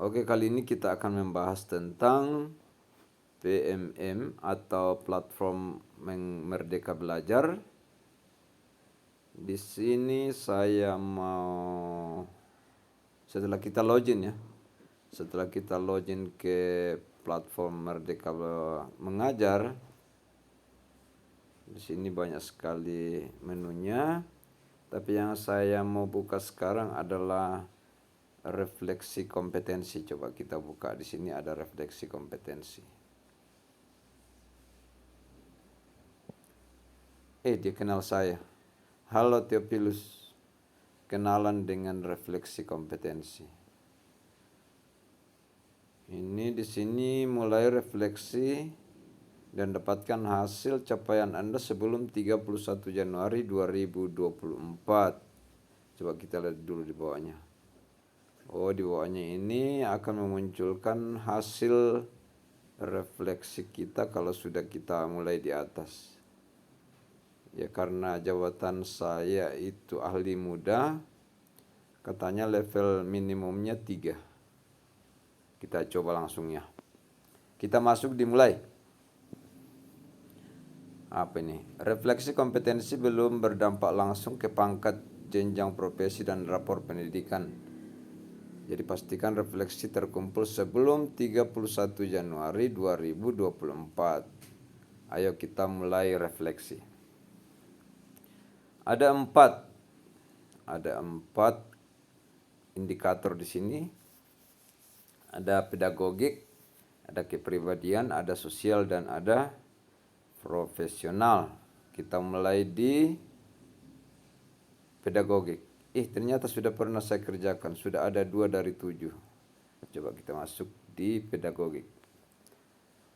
Oke, kali ini kita akan membahas tentang PMM atau Platform Merdeka Belajar. Di sini saya mau setelah kita login ke platform Merdeka Mengajar. Di sini banyak sekali menunya, tapi yang saya mau buka sekarang adalah refleksi kompetensi. Coba kita buka, di sini ada refleksi kompetensi. Dia kenal saya. Halo Theophilus, kenalan dengan refleksi kompetensi. Ini di sini mulai refleksi dan dapatkan hasil capaian Anda sebelum 31 Januari 2024. Coba kita lihat dulu di bawahnya. Di bawahnya ini akan memunculkan hasil refleksi kita kalau sudah kita mulai di atas. Ya, karena jabatan saya itu ahli muda, katanya level minimumnya 3. Kita coba langsung ya. Kita masuk, dimulai. Apa ini? Refleksi kompetensi belum berdampak langsung ke pangkat, jenjang profesi, dan rapor pendidikan. Jadi pastikan refleksi terkumpul sebelum 31 Januari 2024. Ayo kita mulai refleksi. Ada empat indikator di sini. Ada pedagogik, ada kepribadian, ada sosial, dan ada profesional. Kita mulai di pedagogik. Ternyata sudah pernah saya kerjakan, sudah ada 2 dari 7. Coba kita masuk di pedagogik.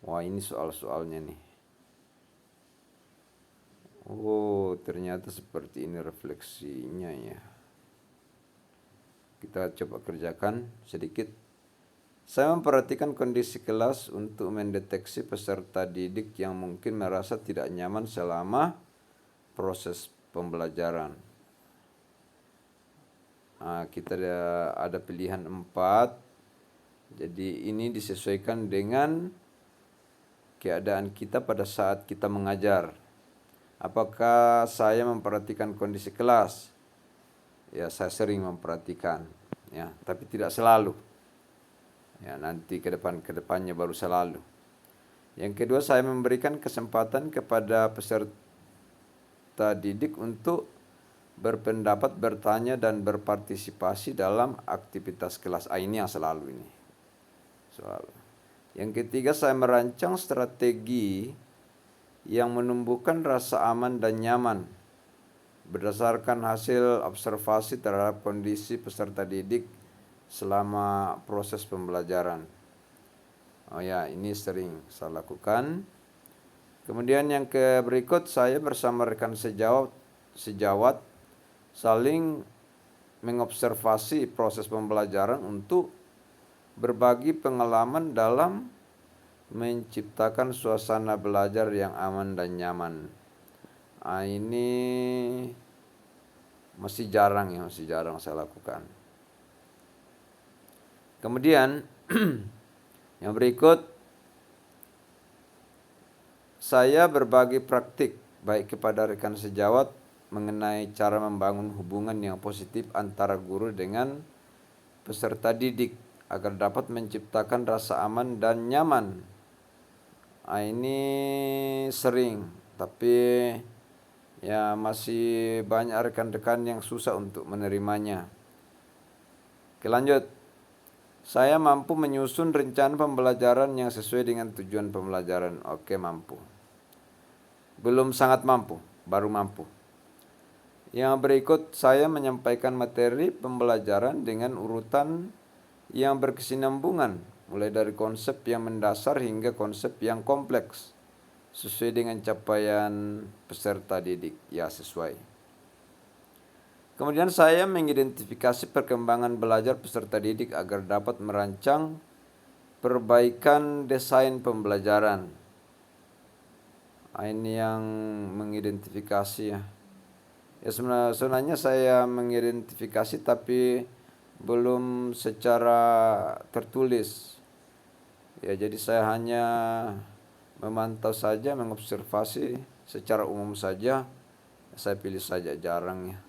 Wah, ini soal-soalnya nih. Ternyata seperti ini refleksinya ya. Kita coba kerjakan sedikit. Saya memperhatikan kondisi kelas untuk mendeteksi peserta didik yang mungkin merasa tidak nyaman selama proses pembelajaran. Kita ada pilihan 4. Jadi ini disesuaikan dengan keadaan kita pada saat kita mengajar. Apakah saya memperhatikan kondisi kelas? Ya, saya sering memperhatikan, ya, tapi tidak selalu. Ya, nanti ke depannya baru selalu. Yang kedua, saya memberikan kesempatan kepada peserta didik untuk berpendapat, bertanya, dan berpartisipasi dalam aktivitas kelas. Ini yang selalu ini. Yang ketiga, saya merancang strategi yang menumbuhkan rasa aman dan nyaman berdasarkan hasil observasi terhadap kondisi peserta didik selama proses pembelajaran. Ini sering saya lakukan. Kemudian yang berikut, saya bersama rekan sejawat saling mengobservasi proses pembelajaran untuk berbagi pengalaman dalam menciptakan suasana belajar yang aman dan nyaman. Ini masih jarang saya lakukan. Kemudian yang berikut, saya berbagi praktik baik kepada rekan sejawat mengenai cara membangun hubungan yang positif antara guru dengan peserta didik agar dapat menciptakan rasa aman dan nyaman. Ini sering, tapi ya masih banyak rekan-rekan yang susah untuk menerimanya. Lanjut. Saya mampu menyusun rencana pembelajaran yang sesuai dengan tujuan pembelajaran. Mampu. Belum sangat mampu, baru mampu. Yang berikut, saya menyampaikan materi pembelajaran dengan urutan yang berkesinambungan, mulai dari konsep yang mendasar hingga konsep yang kompleks, sesuai dengan capaian peserta didik. Ya, sesuai. Kemudian saya mengidentifikasi perkembangan belajar peserta didik agar dapat merancang perbaikan desain pembelajaran. Ini yang mengidentifikasi ya. Sebenarnya saya mengidentifikasi, tapi belum secara tertulis. Ya, jadi saya hanya memantau saja, mengobservasi secara umum saja. Saya pilih saja jarang ya.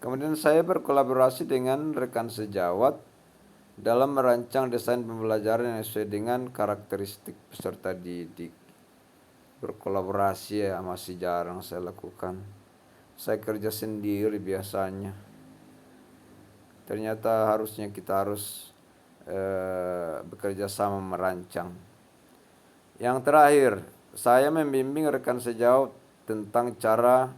Kemudian saya berkolaborasi dengan rekan sejawat dalam merancang desain pembelajaran yang sesuai dengan karakteristik peserta didik. Berkolaborasi ya masih jarang saya lakukan. Saya kerja sendiri biasanya. Ternyata harusnya kita harus bekerja sama merancang. Yang terakhir, saya membimbing rekan sejawat tentang cara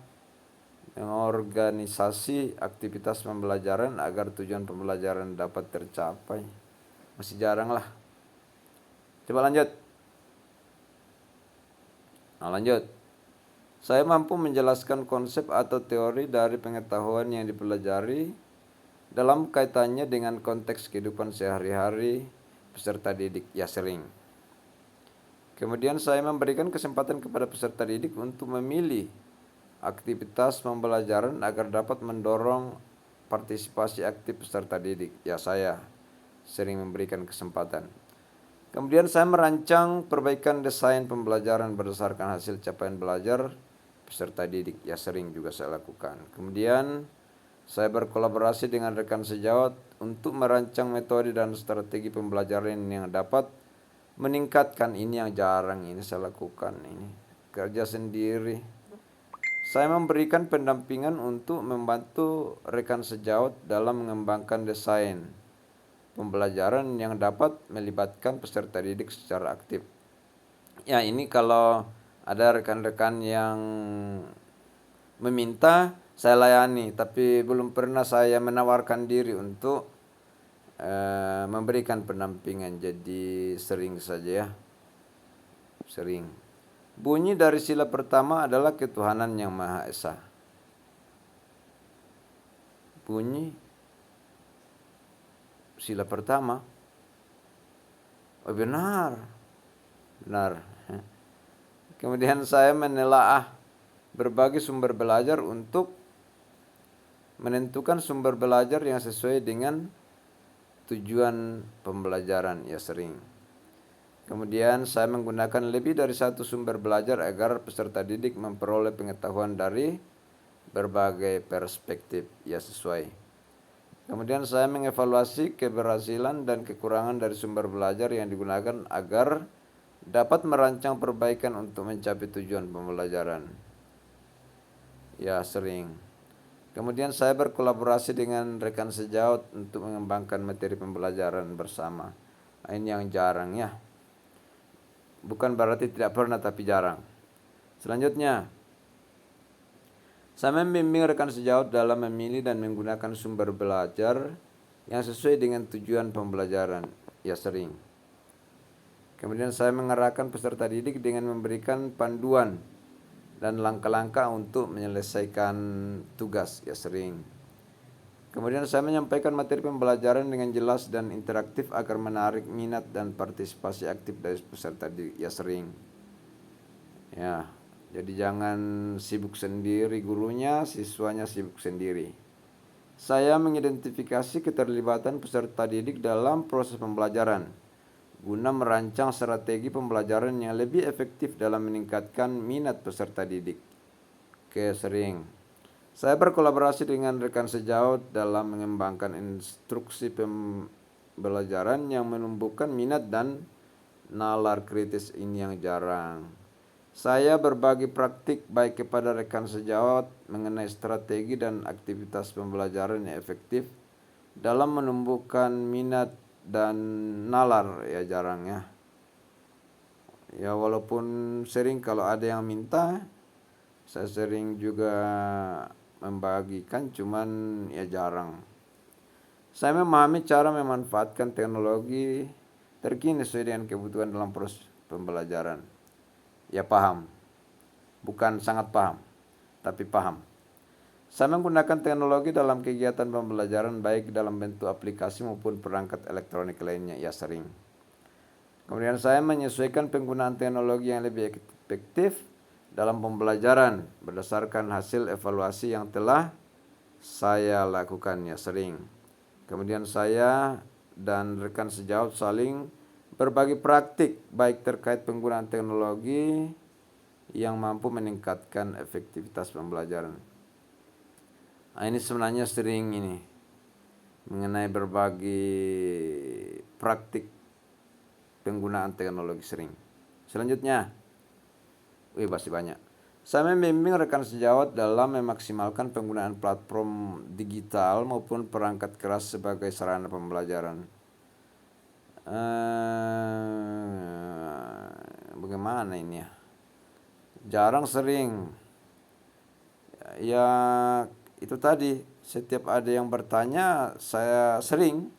mengorganisasi aktivitas pembelajaran agar tujuan pembelajaran dapat tercapai. Masih jarang lah. Coba lanjut. Lanjut. Saya mampu menjelaskan konsep atau teori dari pengetahuan yang dipelajari dalam kaitannya dengan konteks kehidupan sehari-hari peserta didik. Ya, sering. Kemudian saya memberikan kesempatan kepada peserta didik untuk memilih aktivitas pembelajaran agar dapat mendorong partisipasi aktif peserta didik. Ya, saya sering memberikan kesempatan. Kemudian saya merancang perbaikan desain pembelajaran berdasarkan hasil capaian belajar peserta didik. Ya, sering juga saya lakukan. Kemudian saya berkolaborasi dengan rekan sejawat untuk merancang metode dan strategi pembelajaran yang dapat meningkatkan. Ini yang jarang ini saya lakukan, ini kerja sendiri. Saya memberikan pendampingan untuk membantu rekan sejawat dalam mengembangkan desain pembelajaran yang dapat melibatkan peserta didik secara aktif. Ya, ini kalau ada rekan-rekan yang meminta, saya layani, tapi belum pernah saya menawarkan diri untuk memberikan pendampingan. Jadi sering saja ya, sering. Bunyi dari sila pertama adalah ketuhanan yang Maha Esa. Bunyi sila pertama. Oh, benar. Kemudian saya menelaah berbagai sumber belajar untuk menentukan sumber belajar yang sesuai dengan tujuan pembelajaran. Ya, sering. Kemudian saya menggunakan lebih dari satu sumber belajar agar peserta didik memperoleh pengetahuan dari berbagai perspektif. Ya, sesuai. Kemudian saya mengevaluasi keberhasilan dan kekurangan dari sumber belajar yang digunakan agar dapat merancang perbaikan untuk mencapai tujuan pembelajaran. Ya, sering. Kemudian saya berkolaborasi dengan rekan sejawat untuk mengembangkan materi pembelajaran bersama. Ini yang jarang ya. Bukan berarti tidak pernah, tapi jarang. Selanjutnya, saya membimbing rekan sejawat dalam memilih dan menggunakan sumber belajar yang sesuai dengan tujuan pembelajaran. Ya, sering. Kemudian saya mengarahkan peserta didik dengan memberikan panduan dan langkah-langkah untuk menyelesaikan tugas. Ya, sering. Kemudian saya menyampaikan materi pembelajaran dengan jelas dan interaktif agar menarik minat dan partisipasi aktif dari peserta didik. Ya, sering. Ya, jadi jangan sibuk sendiri gurunya, siswanya sibuk sendiri. Saya mengidentifikasi keterlibatan peserta didik dalam proses pembelajaran guna merancang strategi pembelajaran yang lebih efektif dalam meningkatkan minat peserta didik. Oke, sering. Saya berkolaborasi dengan rekan sejawat dalam mengembangkan instruksi pembelajaran yang menumbuhkan minat dan nalar kritis. Ini yang jarang. Saya berbagi praktik baik kepada rekan sejawat mengenai strategi dan aktivitas pembelajaran yang efektif dalam menumbuhkan minat dan nalar. Ya, jarang ya. Ya, walaupun sering kalau ada yang minta, saya sering juga membagikan, cuman ya jarang. Saya memahami cara memanfaatkan teknologi terkini sesuai dengan kebutuhan dalam proses pembelajaran. Ya, paham. Bukan sangat paham, tapi paham. Saya menggunakan teknologi dalam kegiatan pembelajaran baik dalam bentuk aplikasi maupun perangkat elektronik lainnya. Ya, sering. Kemudian saya menyesuaikan penggunaan teknologi yang lebih efektif dalam pembelajaran berdasarkan hasil evaluasi yang telah saya lakukan, ya sering. Kemudian saya dan rekan sejawat saling berbagi praktik baik terkait penggunaan teknologi yang mampu meningkatkan efektivitas pembelajaran. Nah, ini sebenarnya sering ini mengenai berbagi praktik penggunaan teknologi sering. Selanjutnya, masih banyak. Saya membimbing rekan sejawat dalam memaksimalkan penggunaan platform digital maupun perangkat keras sebagai sarana pembelajaran. Bagaimana ini ya? Jarang sering. Ya itu tadi, setiap ada yang bertanya saya sering.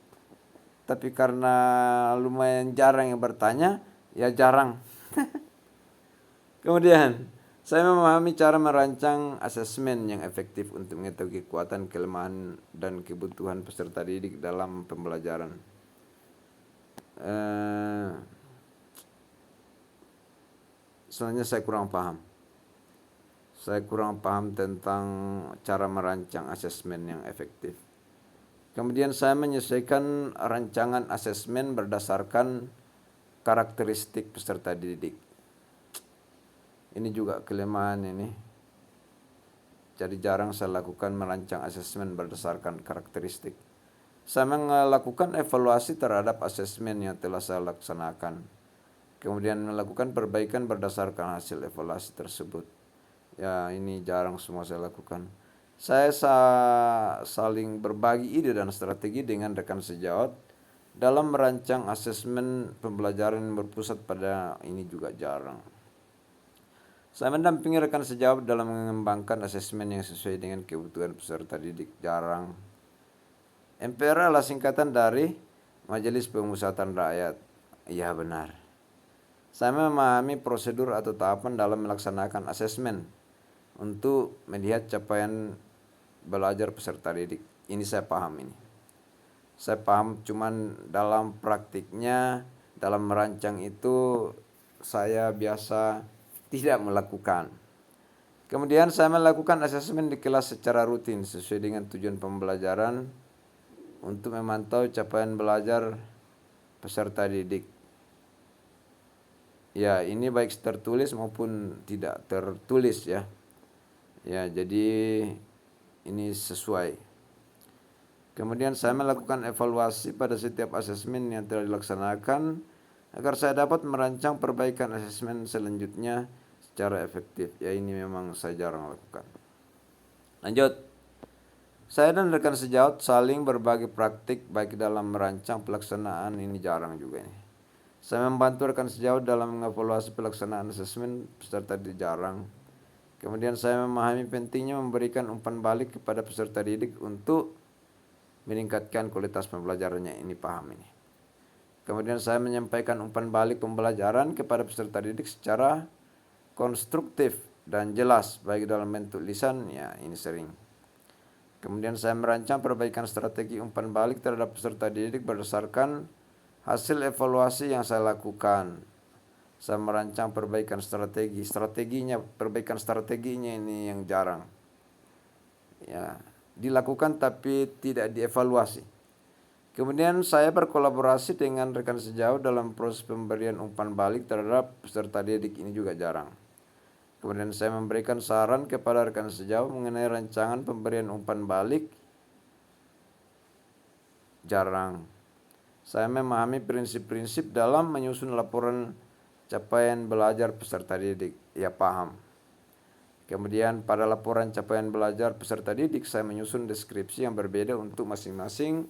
Tapi karena lumayan jarang yang bertanya, ya jarang. Kemudian, saya memahami cara merancang asesmen yang efektif untuk mengetahui kekuatan, kelemahan, dan kebutuhan peserta didik dalam pembelajaran. Sebenarnya saya kurang paham. Saya kurang paham tentang cara merancang asesmen yang efektif. Kemudian saya menyesuaikan rancangan asesmen berdasarkan karakteristik peserta didik. Ini juga kelemahan ini. Jadi jarang saya lakukan merancang asesmen berdasarkan karakteristik. Saya melakukan evaluasi terhadap asesmen yang telah saya laksanakan. Kemudian melakukan perbaikan berdasarkan hasil evaluasi tersebut. Ya, ini jarang semua saya lakukan. Saya saling berbagi ide dan strategi dengan rekan sejawat dalam merancang asesmen pembelajaran yang berpusat pada ini juga jarang. Saya mendampingi rekan sejawat dalam mengembangkan asesmen yang sesuai dengan kebutuhan peserta didik, jarang. MPR adalah singkatan dari Majelis Pemusatan Rakyat. Iya benar. Saya memahami prosedur atau tahapan dalam melaksanakan asesmen untuk melihat capaian belajar peserta didik. Ini saya paham ini. Saya paham, cuman dalam praktiknya, dalam merancang itu saya biasa tidak melakukan. Kemudian saya melakukan asesmen di kelas secara rutin sesuai dengan tujuan pembelajaran untuk memantau capaian belajar peserta didik. Ya, ini baik tertulis maupun tidak tertulis ya. Ya, jadi ini sesuai. Kemudian saya melakukan evaluasi pada setiap asesmen yang telah dilaksanakan agar saya dapat merancang perbaikan asesmen selanjutnya secara efektif. Ya, ini memang saya jarang lakukan. Lanjut. Saya dan rekan sejawat saling berbagi praktik baik dalam merancang pelaksanaan, ini jarang juga ini. Saya membantu rekan sejawat dalam mengevaluasi pelaksanaan asesmen peserta didik, jarang. Kemudian saya memahami pentingnya memberikan umpan balik kepada peserta didik untuk meningkatkan kualitas pembelajarannya, ini paham ini. Kemudian saya menyampaikan umpan balik pembelajaran kepada peserta didik secara konstruktif dan jelas baik dalam bentuk lisan, ya ini sering. Kemudian saya merancang perbaikan strategi umpan balik terhadap peserta didik berdasarkan hasil evaluasi yang saya lakukan. Saya merancang perbaikan perbaikan strateginya ini yang jarang. Ya, dilakukan tapi tidak dievaluasi. Kemudian saya berkolaborasi dengan rekan sejawat dalam proses pemberian umpan balik terhadap peserta didik, ini juga jarang. Kemudian saya memberikan saran kepada rekan sejawat mengenai rancangan pemberian umpan balik, jarang. Saya memahami prinsip-prinsip dalam menyusun laporan capaian belajar peserta didik, ya paham. Kemudian pada laporan capaian belajar peserta didik saya menyusun deskripsi yang berbeda untuk masing-masing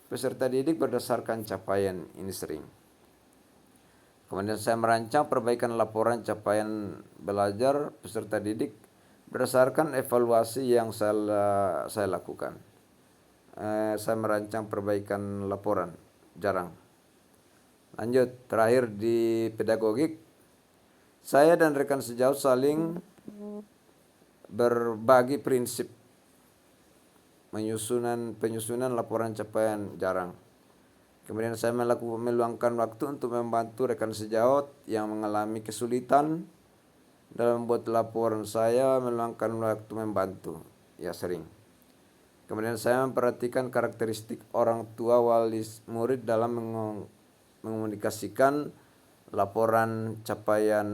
peserta didik berdasarkan capaian, ini sering. Kemudian saya merancang perbaikan laporan capaian belajar peserta didik berdasarkan evaluasi yang saya lakukan. Saya merancang perbaikan laporan, jarang. Lanjut, terakhir di pedagogik, saya dan rekan sejawat saling berbagi prinsip penyusunan laporan capaian, jarang. Kemudian saya meluangkan waktu untuk membantu rekan sejawat yang mengalami kesulitan dalam membuat laporan, saya meluangkan waktu membantu, ya sering. Kemudian saya memperhatikan karakteristik orang tua wali murid dalam mengomunikasikan laporan capaian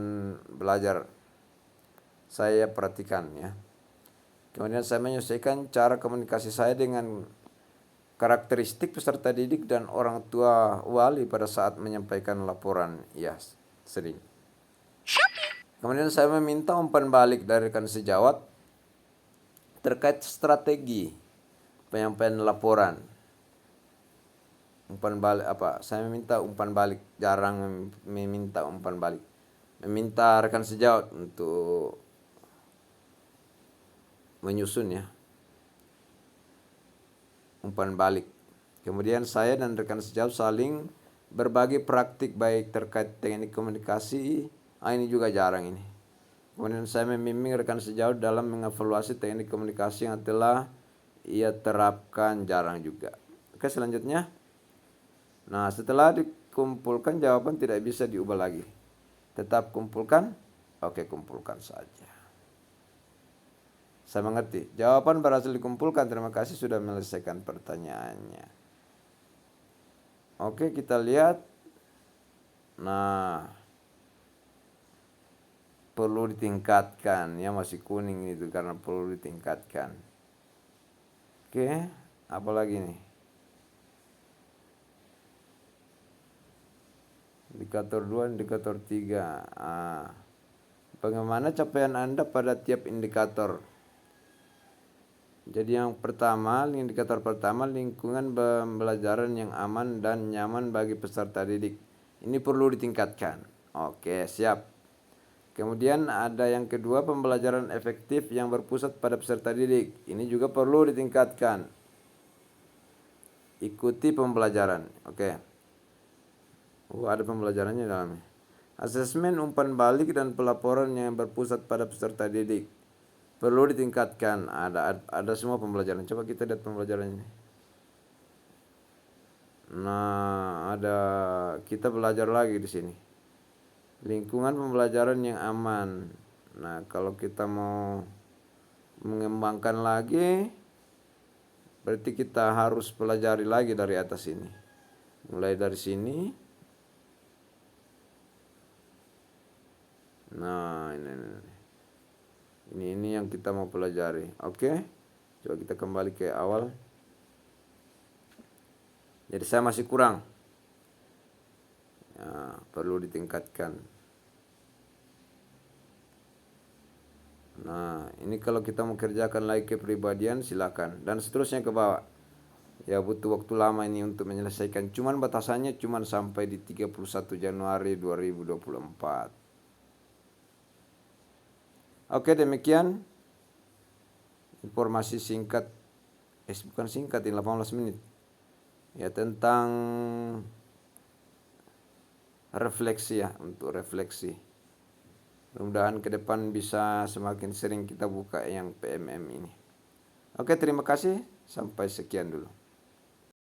belajar. Saya perhatikan ya. Kemudian saya menyesuaikan cara komunikasi saya dengan karakteristik peserta didik dan orang tua wali pada saat menyampaikan laporan. Ya, sering. Kemudian saya meminta umpan balik dari rekan sejawat terkait strategi penyampaian laporan. Umpan balik apa? Saya meminta umpan balik, jarang meminta umpan balik. Meminta rekan sejawat untuk menyusun ya umpan balik. Kemudian saya dan rekan sejawat saling berbagi praktik baik terkait teknik komunikasi. Ini juga jarang ini. Kemudian saya membimbing rekan sejawat dalam mengevaluasi teknik komunikasi yang telah ia terapkan, jarang juga. Oke, selanjutnya. Nah, setelah dikumpulkan jawaban tidak bisa diubah lagi. Tetap kumpulkan. Oke, kumpulkan saja. Saya mengerti. Jawaban berhasil dikumpulkan. Terima kasih sudah menyelesaikan pertanyaannya. Oke, kita lihat. Nah, perlu ditingkatkan. Ya, masih kuning itu karena perlu ditingkatkan. Oke, apa lagi nih? Indikator 2, indikator 3. Bagaimana capaian Anda pada tiap indikator? Jadi yang pertama, indikator pertama, lingkungan pembelajaran yang aman dan nyaman bagi peserta didik. Ini perlu ditingkatkan. Oke, siap. Kemudian ada yang kedua, pembelajaran efektif yang berpusat pada peserta didik. Ini juga perlu ditingkatkan. Ikuti pembelajaran. Oke. Ada pembelajarannya dalamnya. Asesmen umpan balik dan pelaporan yang berpusat pada peserta didik. Perlu ditingkatkan. Ada semua pembelajaran. Coba kita lihat pembelajaran ini. Nah, kita belajar lagi di sini. Lingkungan pembelajaran yang aman. Nah, kalau kita mau mengembangkan lagi, berarti kita harus pelajari lagi dari atas ini. Mulai dari sini. Nah, ini yang kita mau pelajari. Oke. Coba kita kembali ke awal. Jadi saya masih kurang. Ya, perlu ditingkatkan. Nah, ini kalau kita mau kerjakan lagi kepribadian silakan dan seterusnya ke bawah. Ya, butuh waktu lama ini untuk menyelesaikan. Cuman batasannya cuman sampai di 31 Januari 2024. Oke, demikian informasi singkat. Bukan singkat, ini 18 menit. Ya, tentang refleksi ya, untuk refleksi. Mudah-mudahan ke depan bisa semakin sering kita buka yang PMM ini. Oke, terima kasih. Sampai sekian dulu.